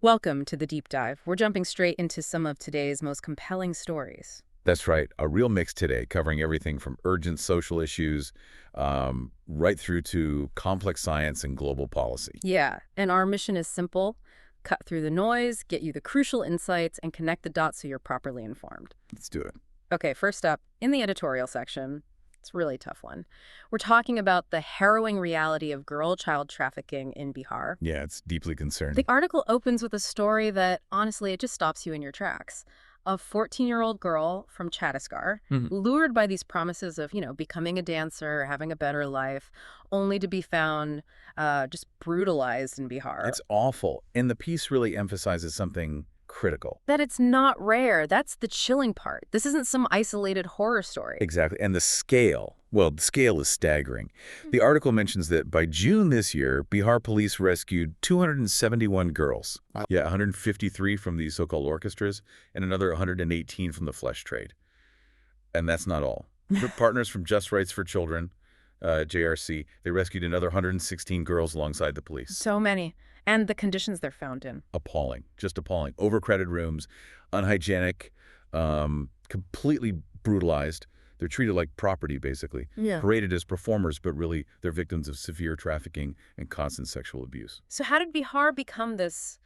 Welcome to the deep dive. We're jumping straight into some of today's most compelling stories. That's right. A real mix today, covering everything from urgent social issues right through to complex science and global policy. Yeah, and our mission is simple: cut through the noise, get you the crucial insights, and connect the dots so you're properly informed. Let's do it. Okay, first up, in the editorial section, it's a really tough one. We're talking about the harrowing reality of child trafficking in Bihar. Yeah, it's deeply The concerning. article opens with a story that, honestly, it just stops you in your tracks. A 14-year-old girl from Chhattisgarh, Mhm. lured by these promises of, becoming a dancer, having a better life, only to be found just brutalized in Bihar. It's awful. And the piece really emphasizes something critical. That it's not rare. That's the chilling part. This isn't some isolated horror story. Exactly. And the scale, well, the scale is staggering. The article mentions that by June this year, Bihar police rescued 271 girls. Wow. Yeah, 153 from these so-called orchestras and another 118 from the flesh trade. And that's not all. Partners from Just Rights for Children, JRC, they rescued another 116 girls alongside the police. So many. And the conditions they're found in. Appalling, just appalling. Overcrowded rooms, unhygienic, completely brutalized. They're treated like property, basically. Yeah. Paraded as performers, but really they're victims of severe trafficking and constant sexual abuse. So how did Bihar become this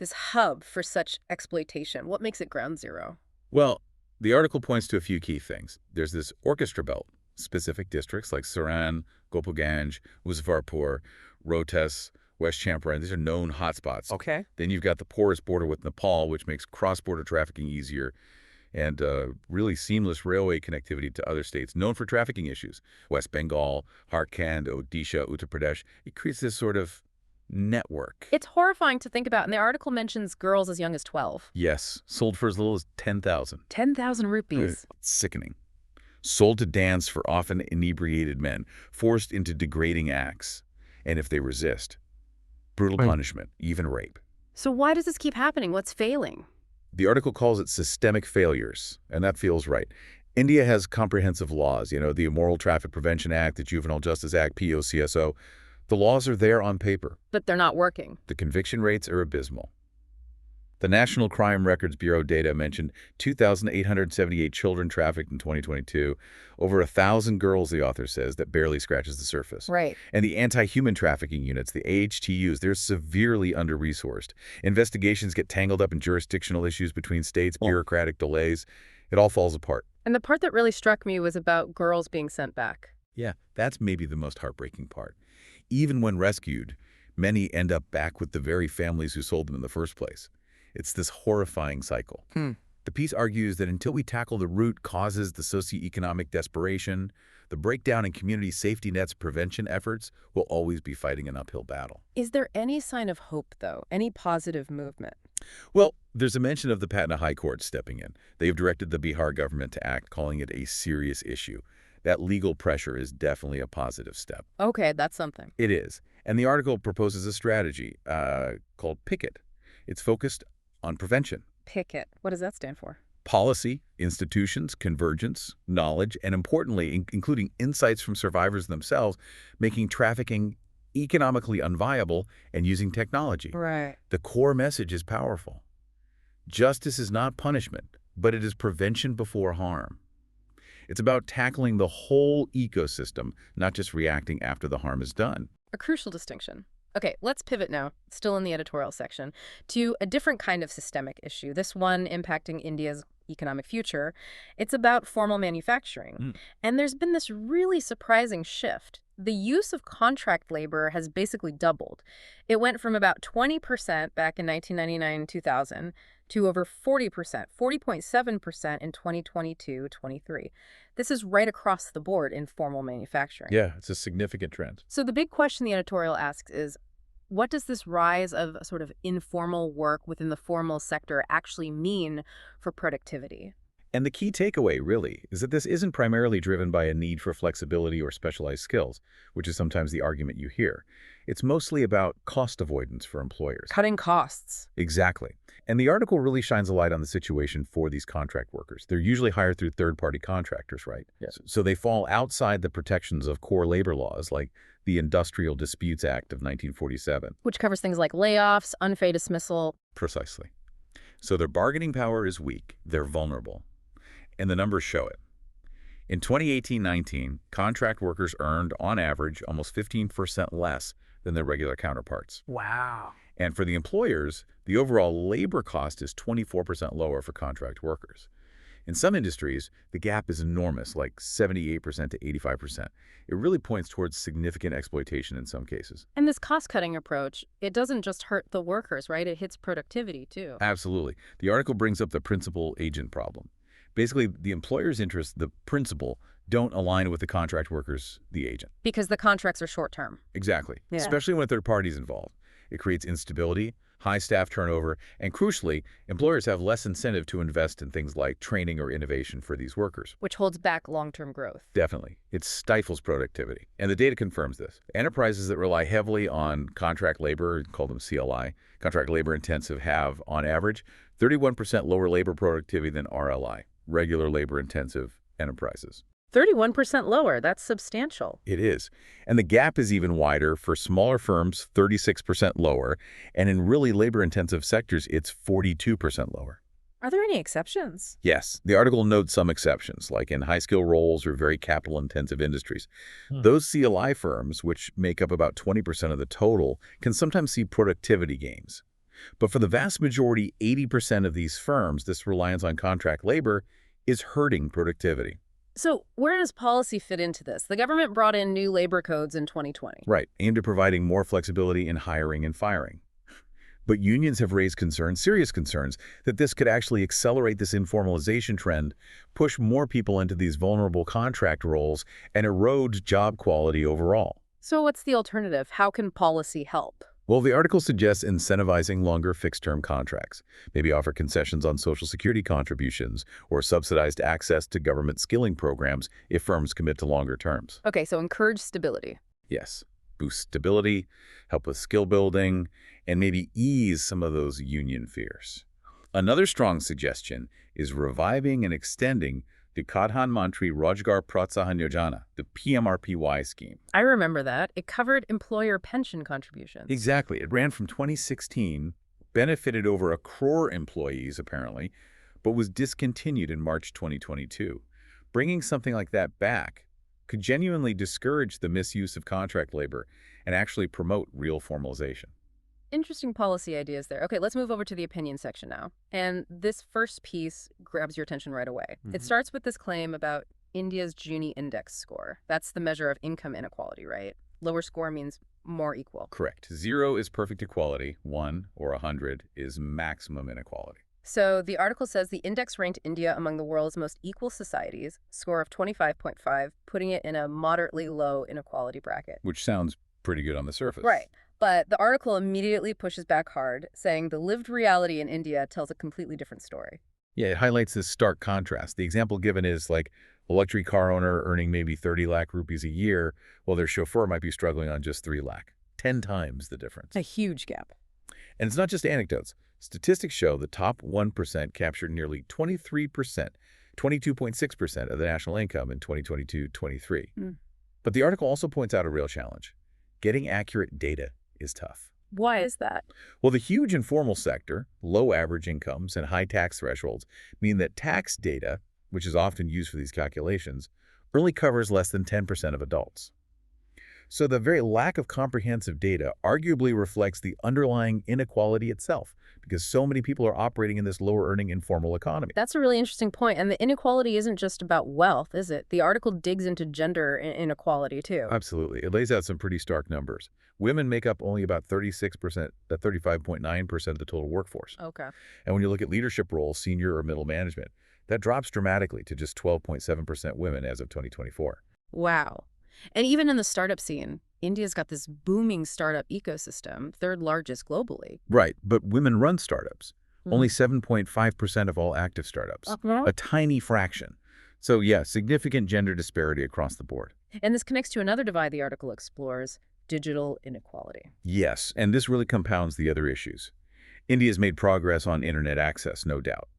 hub for such exploitation? What makes it ground zero? Well, the article points to a few key things. There's this orchestra belt, specific districts like Saran, Gopalganj, Muzaffarpur, Rohtas, West Champaran. These are known hotspots. Okay. Then you've got the porous border with Nepal, which makes cross-border trafficking easier, and really seamless railway connectivity to other states known for trafficking issues. West Bengal, Jharkhand, Odisha, Uttar Pradesh. It creates this sort of network. It's horrifying to think about, and the article mentions girls as young as 12. Yes, sold for as little as 10,000. 10,000 rupees. Sickening. Sold to dance for often inebriated men, forced into degrading acts. And if they resist, brutal punishment, even rape. So why does this keep happening? What's failing? The article calls it systemic failures, and that feels right. India has comprehensive laws, the Immoral Traffic Prevention Act, the Juvenile Justice Act, POCSO. The laws are there on paper. But they're not working. The conviction rates are abysmal. The National Crime Records Bureau data mentioned 2,878 children trafficked in 2022, over 1,000 girls, the author says, that barely scratches the surface. Right. And the anti-human trafficking units, the AHTUs, they're severely under-resourced. Investigations get tangled up in jurisdictional issues between states, bureaucratic delays. It all falls apart. And the part that really struck me was about girls being sent back. Yeah, that's maybe the most heartbreaking part. Even when rescued, many end up back with the very families who sold them in the first place. It's this horrifying cycle. The piece argues that until we tackle the root causes, the socioeconomic desperation, the breakdown in community safety nets prevention efforts will always be fighting an uphill battle. Is there any sign of hope, though? Any positive movement? Well, there's a mention of the Patna High Court stepping in. They have directed the Bihar government to act, calling it a serious issue. That legal pressure is definitely a positive step. Okay, that's something. It is. And the article proposes a strategy called Picket. It's focused on prevention. Picket. What does that stand for? Policy, institutions, convergence, knowledge, and importantly, including insights from survivors themselves, making trafficking economically unviable and using technology. Right. The core message is powerful. Justice is not punishment, but it is prevention before harm. It's about tackling the whole ecosystem, not just reacting after the harm is done. A crucial distinction. Okay, let's pivot now, still in the editorial section, to a different kind of systemic issue, this one impacting India's economic future. It's about formal manufacturing. And there's been this really surprising shift. The use of contract labor has basically doubled. It went from about 20% back in 1999-2000 to over 40%, 40.7% in 2022-23. This is right across the board in formal manufacturing. Yeah, it's a significant trend. So the big question the editorial asks is, what does this rise of sort of informal work within the formal sector actually mean for productivity? And the key takeaway, really, is that this isn't primarily driven by a need for flexibility or specialized skills, which is sometimes the argument you hear. It's mostly about cost avoidance for employers. Cutting costs. Exactly. And the article really shines a light on the situation for these contract workers. They're usually hired through third-party contractors, right? Yes. So they fall outside the protections of core labor laws like the Industrial Disputes Act of 1947. Which covers things like layoffs, unpaid dismissal. Precisely. So their bargaining power is weak. They're vulnerable. And the numbers show it. In 2018-19, contract workers earned, on average, almost 15% less than their regular counterparts. Wow. And for the employers, the overall labor cost is 24% lower for contract workers. In some industries, the gap is enormous, like 78% to 85%. It really points towards significant exploitation in some cases. And this cost-cutting approach, it doesn't just hurt the workers, right? It hits productivity, too. Absolutely. The article brings up the principal-agent problem. Basically, the employer's interests, the principal, don't align with the contract workers, the agent. Because the contracts are short-term. Exactly. Yeah. Especially when a third party is involved. It creates instability, high staff turnover, and crucially, employers have less incentive to invest in things like training or innovation for these workers. Which holds back long-term growth. Definitely. It stifles productivity. And the data confirms this. Enterprises that rely heavily on contract labor, call them CLI, contract labor intensive, have, on average, 31% lower labor productivity than RLI, regular labor intensive enterprises. 31% lower. That's substantial. It is. And the gap is even wider for smaller firms, 36% lower, and in really labor-intensive sectors, it's 42% lower. Are there any exceptions? Yes. The article notes some exceptions, like in high-skill roles or very capital-intensive industries. Those CLI firms, which make up about 20% of the total, can sometimes see productivity gains. But for the vast majority, 80% of these firms, this reliance on contract labor is hurting productivity. So where does policy fit into this? The government brought in new labor codes in 2020. Right, aimed at providing more flexibility in hiring and firing. But unions have raised concerns, serious concerns, that this could actually accelerate this informalization trend, push more people into these vulnerable contract roles, and erode job quality overall. So what's the alternative? How can policy help? Well, the article suggests incentivizing longer fixed-term contracts, maybe offer concessions on Social Security contributions or subsidized access to government skilling programs if firms commit to longer terms. Okay, so encourage stability. Yes, boost stability, help with skill building, and maybe ease some of those union fears. Another strong suggestion is reviving and extending the Pradhan Mantri Rojgar Protsahan Yojana, the PMRPY scheme. I remember that. It covered employer pension contributions. Exactly. It ran from 2016, benefited over 1 crore employees, apparently, but was discontinued in March 2022. Bringing something like that back could genuinely discourage the misuse of contract labor and actually promote real formalization. Interesting policy ideas there. Okay, let's move over to the opinion section now. And this first piece grabs your attention right away. It starts with this claim about India's Gini index score. That's the measure of income inequality, right? Lower score means more equal. Correct. 0 is perfect equality. 1 or 100 is maximum inequality. So the article says the index ranked India among the world's most equal societies, score of 25.5, putting it in a moderately low inequality bracket. Which sounds pretty good on the surface. Right. But the article immediately pushes back hard, saying the lived reality in India tells a completely different story. Yeah, it highlights this stark contrast. The example given is like a luxury car owner earning maybe 30 lakh rupees a year, while their chauffeur might be struggling on just 3 lakh. 10 times the difference. A huge gap. And it's not just anecdotes. Statistics show the top 1% captured nearly 23%, 22.6% of the national income in 2022-23. But the article also points out a real challenge. Getting accurate data is tough. Why is that? Well, the huge informal sector, low average incomes, and high tax thresholds mean that tax data, which is often used for these calculations, only covers less than 10% of adults. So the very lack of comprehensive data arguably reflects the underlying inequality itself, because so many people are operating in this lower-earning informal economy. That's a really interesting point. And the inequality isn't just about wealth, is it? The article digs into gender inequality, too. Absolutely. It lays out some pretty stark numbers. Women make up only about 36%, 35.9% of the total workforce. Okay. And when you look at leadership roles, senior or middle management, that drops dramatically to just 12.7% women as of 2024. Wow. And even in the startup scene, India's got this booming startup ecosystem, third largest globally. Right, but women run startups. Only 7.5% of all active startups. A tiny fraction. So yeah, significant gender disparity across the board. And this connects to another divide the article explores, digital inequality. Yes, and this really compounds the other issues. India's made progress on internet access, no doubt.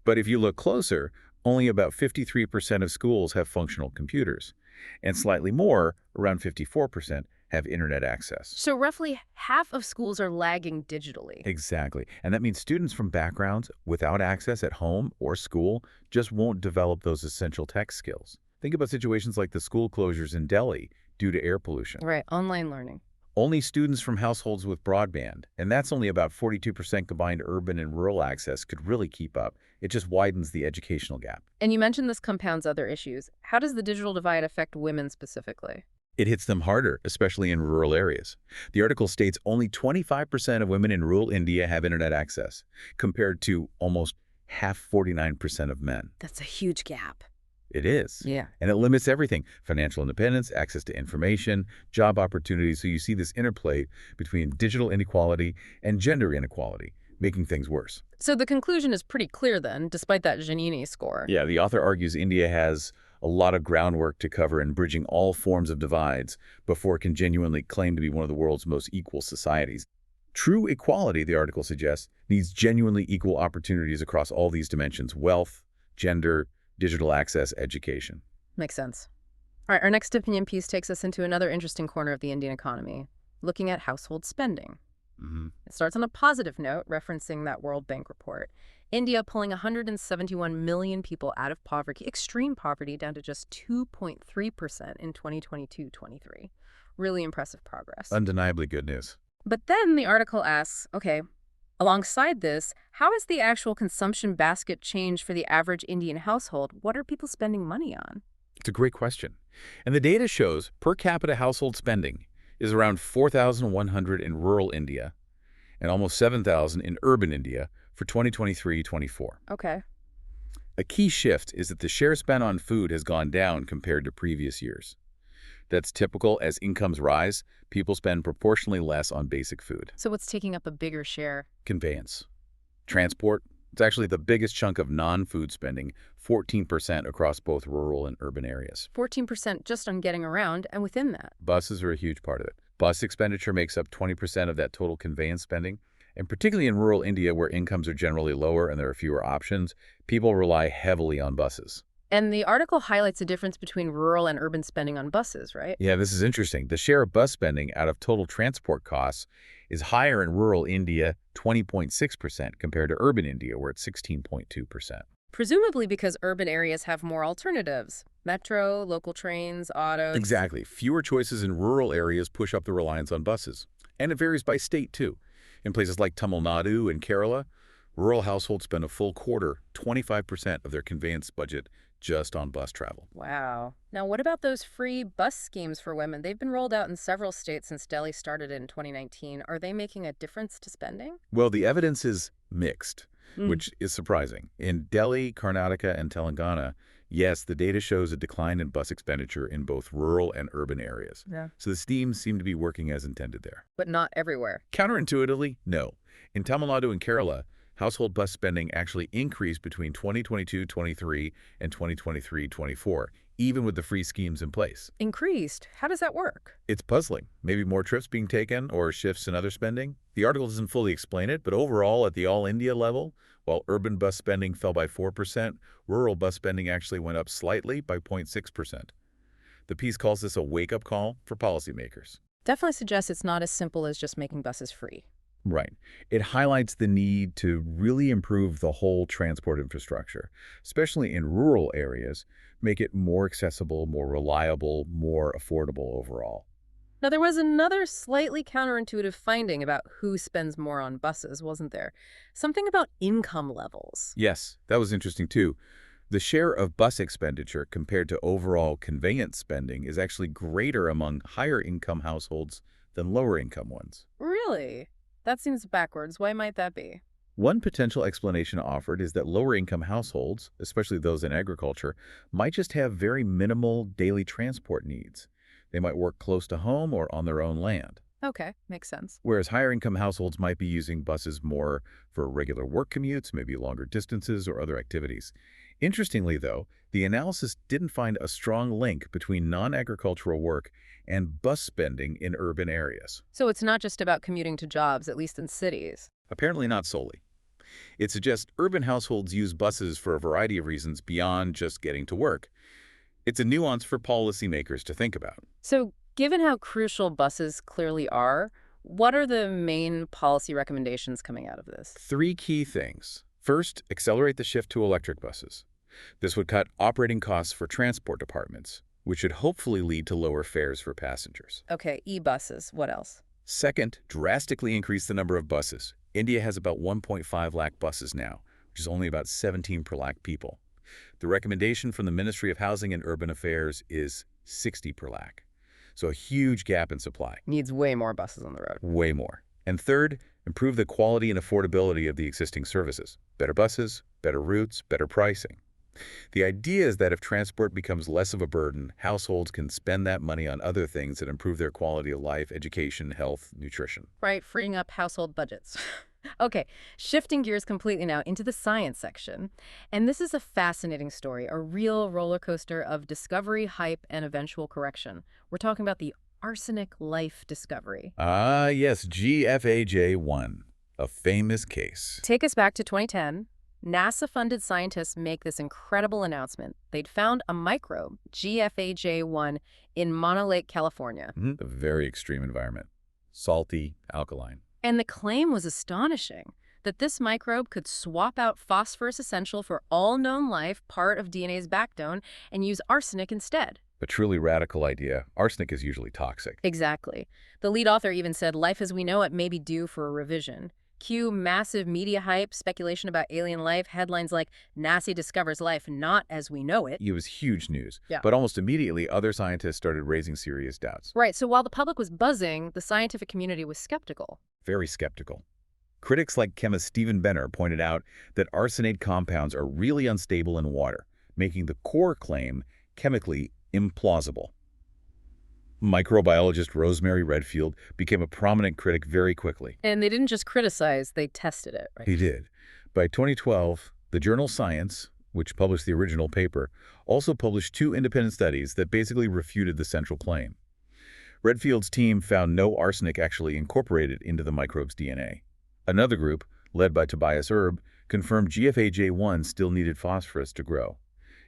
But if you look closer, only about 53% of schools have functional computers, and slightly more, around 54%, have internet access. So roughly half of schools are lagging digitally. Exactly. And that means students from backgrounds without access at home or school just won't develop those essential tech skills. Think about situations like the school closures in Delhi due to air pollution. Right, online learning. Only students from households with broadband, and that's only about 42% combined urban and rural access, could really keep up. It just widens the educational gap. And you mentioned this compounds other issues. How does the digital divide affect women specifically? It hits them harder, especially in rural areas. The article states only 25% of women in rural India have internet access, compared to almost half 49% of men. That's a huge gap. It is. Yeah. And it limits everything: financial independence, access to information, job opportunities. So you see this interplay between digital inequality and gender inequality, making things worse. So the conclusion is pretty clear then, despite that Gini score. Yeah, the author argues India has a lot of groundwork to cover in bridging all forms of divides before it can genuinely claim to be one of the world's most equal societies. True equality, the article suggests, needs genuinely equal opportunities across all these dimensions: wealth, gender, digital access, education. Makes sense. All right, our next opinion piece takes us into another interesting corner of the Indian economy, looking at household spending. It starts on a positive note, referencing that World Bank report. India pulling 171 million people out of poverty, extreme poverty, down to just 2.3% in 2022-23. Really impressive progress. Undeniably good news. But then the article asks, okay, alongside this, how has the actual consumption basket changed for the average Indian household? What are people spending money on? It's a great question. And the data shows per capita household spending is around 4,100 in rural India and almost 7,000 in urban India for 2023-24. Okay. A key shift is that the share spent on food has gone down compared to previous years. That's typical. As incomes rise, people spend proportionally less on basic food. So what's taking up a bigger share? Conveyance. Transport. It's actually the biggest chunk of non-food spending, 14% across both rural and urban areas. 14% just on getting around, and within that. Buses are a huge part of it. Bus expenditure makes up 20% of that total conveyance spending. And particularly in rural India, where incomes are generally lower and there are fewer options, people rely heavily on buses. And the article highlights the difference between rural and urban spending on buses, right? Yeah, this is interesting. The share of bus spending out of total transport costs is higher in rural India, 20.6%, compared to urban India, where it's 16.2%. Presumably because urban areas have more alternatives. Metro, local trains, autos. Exactly. Fewer choices in rural areas push up the reliance on buses. And it varies by state, too. In places like Tamil Nadu and Kerala, rural households spend a full quarter, 25% of their conveyance budget just on bus travel. Wow. Now, what about those free bus schemes for women? They've been rolled out in several states since Delhi started in 2019. Are they making a difference to spending? Well, the evidence is mixed, which is surprising. In Delhi, Karnataka, and Telangana, yes, the data shows a decline in bus expenditure in both rural and urban areas. Yeah. So the schemes seem to be working as intended there. But not everywhere. Counterintuitively, no. In Tamil Nadu and Kerala, household bus spending actually increased between 2022-23 and 2023-24, even with the free schemes in place. Increased? How does that work? It's puzzling. Maybe more trips being taken or shifts in other spending? The article doesn't fully explain it, but overall, at the all-India level, while urban bus spending fell by 4%, rural bus spending actually went up slightly by 0.6%. The piece calls this a wake-up call for policymakers. Definitely suggests it's not as simple as just making buses free. Right. It highlights the need to really improve the whole transport infrastructure, especially in rural areas, make it more accessible, more reliable, more affordable overall. Now, there was another slightly counterintuitive finding about who spends more on buses, wasn't there? Something about income levels. Yes, that was interesting too. The share of bus expenditure compared to overall conveyance spending is actually greater among higher income households than lower income ones. Really? That seems backwards. Why might that be? One potential explanation offered is that lower-income households, especially those in agriculture, might just have very minimal daily transport needs. They might work close to home or on their own land. Okay, makes sense. Whereas higher-income households might be using buses more for regular work commutes, maybe longer distances or other activities. Interestingly, though, the analysis didn't find a strong link between non-agricultural work and bus spending in urban areas. So it's not just about commuting to jobs, at least in cities. Apparently not solely. It suggests urban households use buses for a variety of reasons beyond just getting to work. It's a nuance for policymakers to think about. So given how crucial buses clearly are, what are the main policy recommendations coming out of this? 3 key things. First, accelerate the shift to electric buses. This would cut operating costs for transport departments, which should hopefully lead to lower fares for passengers. Okay, e-buses. What else? Second, drastically increase the number of buses. India has about 1.5 lakh buses now, which is only about 17 per lakh people. The recommendation from the Ministry of Housing and Urban Affairs is 60 per lakh. So a huge gap in supply. Needs way more buses on the road. Way more. And third, improve the quality and affordability of the existing services. Better buses, better routes, better pricing. The idea is that if transport becomes less of a burden, households can spend that money on other things that improve their quality of life, education, health, nutrition. Right, freeing up household budgets. Okay, shifting gears completely now into the science section. And this is a fascinating story, a real roller coaster of discovery, hype, and eventual correction. We're talking about the arsenic life discovery. Ah, yes, GFAJ1, a famous case. Take us back to 2010. NASA-funded scientists make this incredible announcement. They'd found a microbe, GFAJ1, in Mono Lake, California. A very extreme environment. Salty, alkaline. And the claim was astonishing, that this microbe could swap out phosphorus essential for all known life, part of DNA's backbone, and use arsenic instead. A truly radical idea. Arsenic is usually toxic. Exactly. The lead author even said life as we know it may be due for a revision. Cue massive media hype, speculation about alien life, headlines like NASA discovers life not as we know it. It was huge news. Yeah. But almost immediately, other scientists started raising serious doubts. Right, so while the public was buzzing, the scientific community was skeptical. Very skeptical. Critics like chemist Stephen Benner pointed out that arsenate compounds are really unstable in water, making the core claim chemically implausible. Microbiologist Rosemary Redfield became a prominent critic very quickly. And they didn't just criticize, they tested it, right? He did. By 2012, the journal Science, which published the original paper, also published 2 independent studies that basically refuted the central claim. Redfield's team found no arsenic actually incorporated into the microbe's DNA. Another group, led by Tobias Erb, confirmed GFAJ1 still needed phosphorus to grow.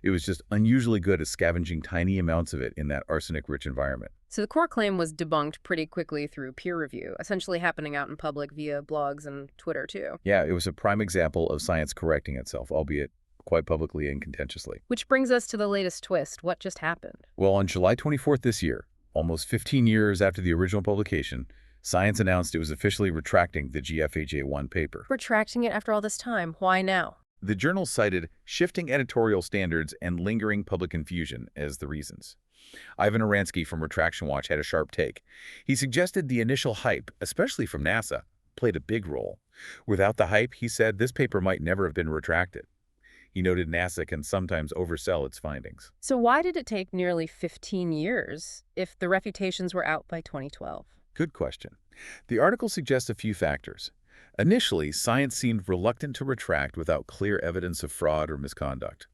It was just unusually good at scavenging tiny amounts of it in that arsenic-rich environment. So the core claim was debunked pretty quickly through peer review, essentially happening out in public via blogs and Twitter, too. Yeah, it was a prime example of science correcting itself, albeit quite publicly and contentiously. Which brings us to the latest twist. What just happened? Well, on July 24th this year, almost 15 years after the original publication, Science announced it was officially retracting the GFAJ1 paper. Retracting it after all this time. Why now? The journal cited shifting editorial standards and lingering public confusion as the reasons. Ivan Oransky from Retraction Watch had a sharp take. He suggested the initial hype, especially from NASA, played a big role. Without the hype, he said, this paper might never have been retracted. He noted NASA can sometimes oversell its findings. So why did it take nearly 15 years if the refutations were out by 2012? Good question. The article suggests a few factors. Initially, Science seemed reluctant to retract without clear evidence of fraud or misconduct.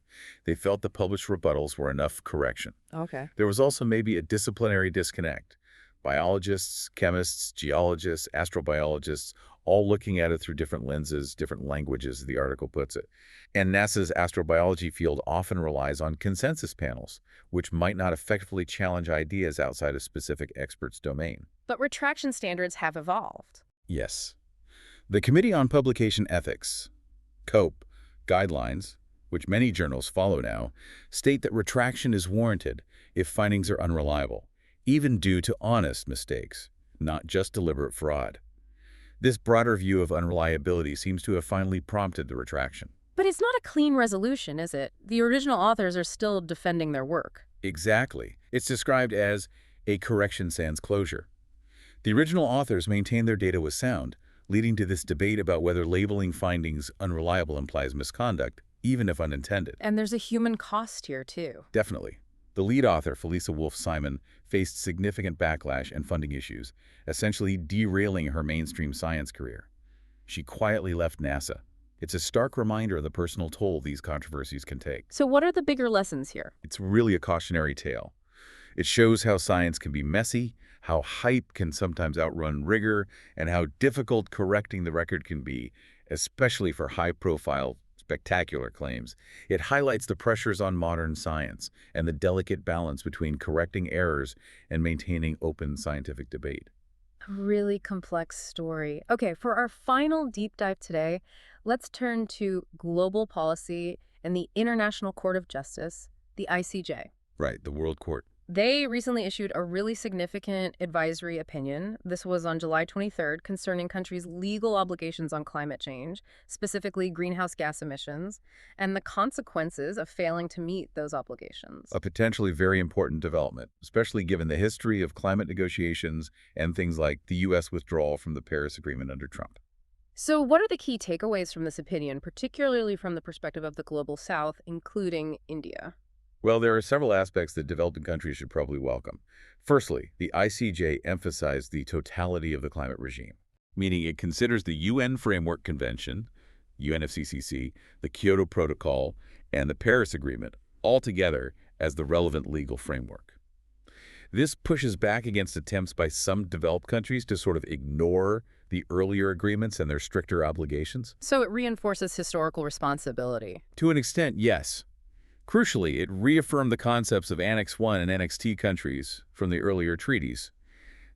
They felt the published rebuttals were enough correction. Okay. There was also maybe a disciplinary disconnect. Biologists, chemists, geologists, astrobiologists, all looking at it through different lenses, different languages, the article puts it. And NASA's astrobiology field often relies on consensus panels, which might not effectively challenge ideas outside a specific expert's domain. But retraction standards have evolved. Yes. The Committee on Publication Ethics, COPE, guidelines, which many journals follow now, state that retraction is warranted if findings are unreliable, even due to honest mistakes, not just deliberate fraud. This broader view of unreliability seems to have finally prompted the retraction. But it's not a clean resolution, is it? The original authors are still defending their work. Exactly. It's described as a correction sans closure. The original authors maintained their data was sound, leading to this debate about whether labeling findings unreliable implies misconduct, even if unintended. And there's a human cost here, too. Definitely. The lead author, Felisa Wolf-Simon, faced significant backlash and funding issues, essentially derailing her mainstream science career. She quietly left NASA. It's a stark reminder of the personal toll these controversies can take. So what are the bigger lessons here? It's really a cautionary tale. It shows how science can be messy, how hype can sometimes outrun rigor, and how difficult correcting the record can be, especially for high-profile, spectacular claims. It highlights the pressures on modern science and the delicate balance between correcting errors and maintaining open scientific debate. A really complex story. Okay, for our final deep dive today, let's turn to global policy and the International Court of Justice, the ICJ. Right, the World Court. They recently issued a really significant advisory opinion. This was on July 23rd, concerning countries' legal obligations on climate change, specifically greenhouse gas emissions, and the consequences of failing to meet those obligations. A potentially very important development, especially given the history of climate negotiations and things like the U.S. withdrawal from the Paris Agreement under Trump. So what are the key takeaways from this opinion, particularly from the perspective of the Global South, including India? Well, there are several aspects that developing countries should probably welcome. Firstly, the ICJ emphasized the totality of the climate regime, meaning it considers the UN Framework Convention, UNFCCC, the Kyoto Protocol, and the Paris Agreement all together as the relevant legal framework. This pushes back against attempts by some developed countries to sort of ignore the earlier agreements and their stricter obligations. So it reinforces historical responsibility. To an extent, yes. Crucially, it reaffirmed the concepts of Annex I and Annex II countries from the earlier treaties.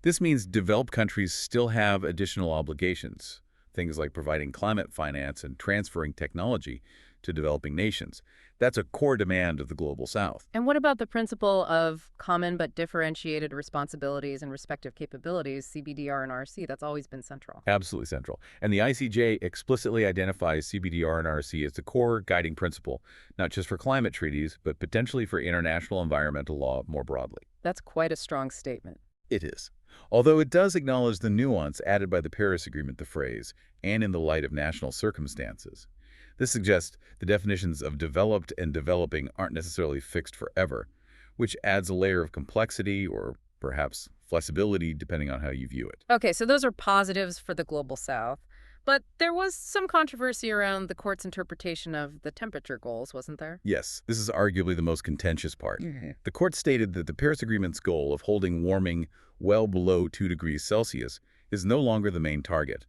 This means developed countries still have additional obligations, things like providing climate finance and transferring technology to developing nations. That's a core demand of the Global South. And what about the principle of common but differentiated responsibilities and respective capabilities, CBDR and RC? That's always been central. Absolutely central. And the ICJ explicitly identifies CBDR and RC as the core guiding principle, not just for climate treaties, but potentially for international environmental law more broadly. That's quite a strong statement. It is. Although it does acknowledge the nuance added by the Paris Agreement, the phrase, and in the light of national circumstances. This suggests the definitions of developed and developing aren't necessarily fixed forever, which adds a layer of complexity or perhaps flexibility depending on how you view it. Okay, so those are positives for the Global South. But there was some controversy around the court's interpretation of the temperature goals, wasn't there? Yes, this is arguably the most contentious part. The court stated that the Paris Agreement's goal of holding warming well below 2 degrees Celsius is no longer the main target.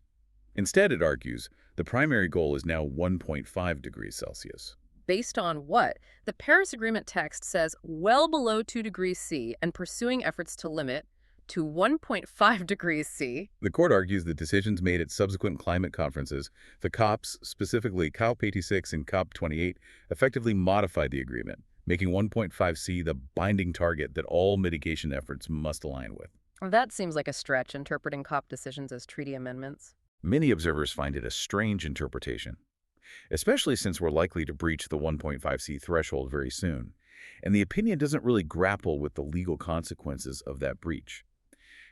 Instead, it argues, the primary goal is now 1.5 degrees Celsius. Based on what? The Paris Agreement text says well below 2 degrees C and pursuing efforts to limit to 1.5 degrees C. The court argues that decisions made at subsequent climate conferences, the COPs, specifically COP86 and COP28, effectively modified the agreement, making 1.5 C the binding target that all mitigation efforts must align with. That seems like a stretch, interpreting COP decisions as treaty amendments. Many observers find it a strange interpretation, especially since we're likely to breach the 1.5 C threshold very soon, and the opinion doesn't really grapple with the legal consequences of that breach.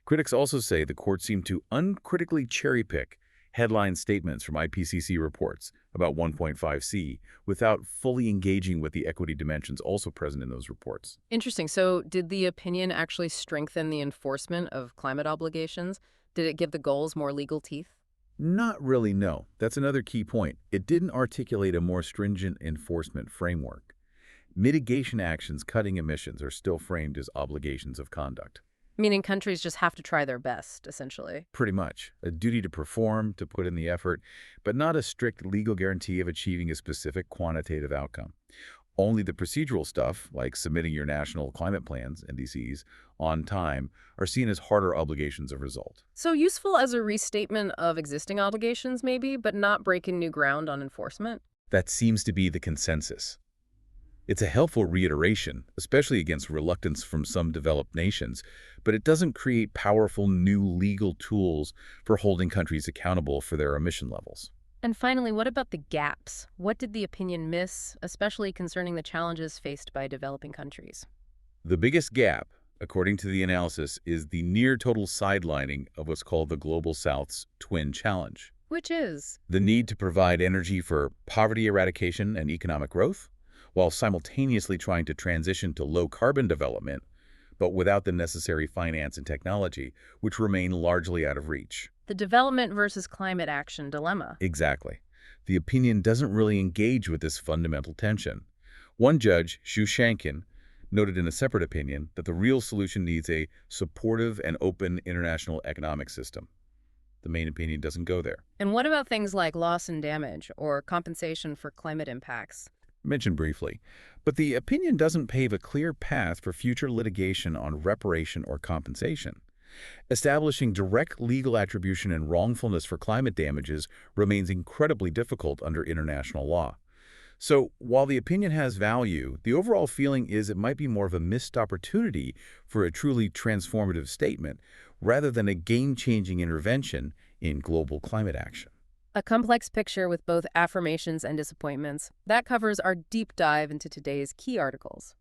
Critics also say the court seemed to uncritically cherry-pick headline statements from IPCC reports about 1.5 C without fully engaging with the equity dimensions also present in those reports. Interesting. So did the opinion actually strengthen the enforcement of climate obligations? Did it give the goals more legal teeth? Not really, no. That's another key point. It didn't articulate a more stringent enforcement framework. Mitigation actions cutting emissions are still framed as obligations of conduct. Meaning countries just have to try their best, essentially. Pretty much. A duty to perform, to put in the effort, but not a strict legal guarantee of achieving a specific quantitative outcome. Only the procedural stuff, like submitting your national climate plans, NDCs, on time, are seen as harder obligations of result. So useful as a restatement of existing obligations, maybe, but not breaking new ground on enforcement? That seems to be the consensus. It's a helpful reiteration, especially against reluctance from some developed nations, but it doesn't create powerful new legal tools for holding countries accountable for their emission levels. And finally, what about the gaps? What did the opinion miss, especially concerning the challenges faced by developing countries? The biggest gap, according to the analysis, is the near-total sidelining of what's called the Global South's twin challenge. Which is? The need to provide energy for poverty eradication and economic growth, while simultaneously trying to transition to low-carbon development, but without the necessary finance and technology, which remain largely out of reach. The development versus climate action dilemma. Exactly. The opinion doesn't really engage with this fundamental tension. One judge, Shu Shankin, noted in a separate opinion that the real solution needs a supportive and open international economic system. The main opinion doesn't go there. And what about things like loss and damage or compensation for climate impacts? Mentioned briefly, but the opinion doesn't pave a clear path for future litigation on reparation or compensation. Establishing direct legal attribution and wrongfulness for climate damages remains incredibly difficult under international law. So, while the opinion has value, the overall feeling is it might be more of a missed opportunity for a truly transformative statement rather than a game-changing intervention in global climate action. A complex picture with both affirmations and disappointments. That covers our deep dive into today's key articles.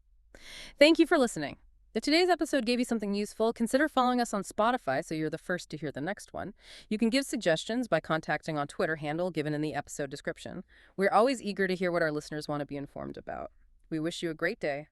Thank you for listening. If today's episode gave you something useful, consider following us on Spotify so you're the first to hear the next one. You can give suggestions by contacting on Twitter handle given in the episode description. We're always eager to hear what our listeners want to be informed about. We wish you a great day.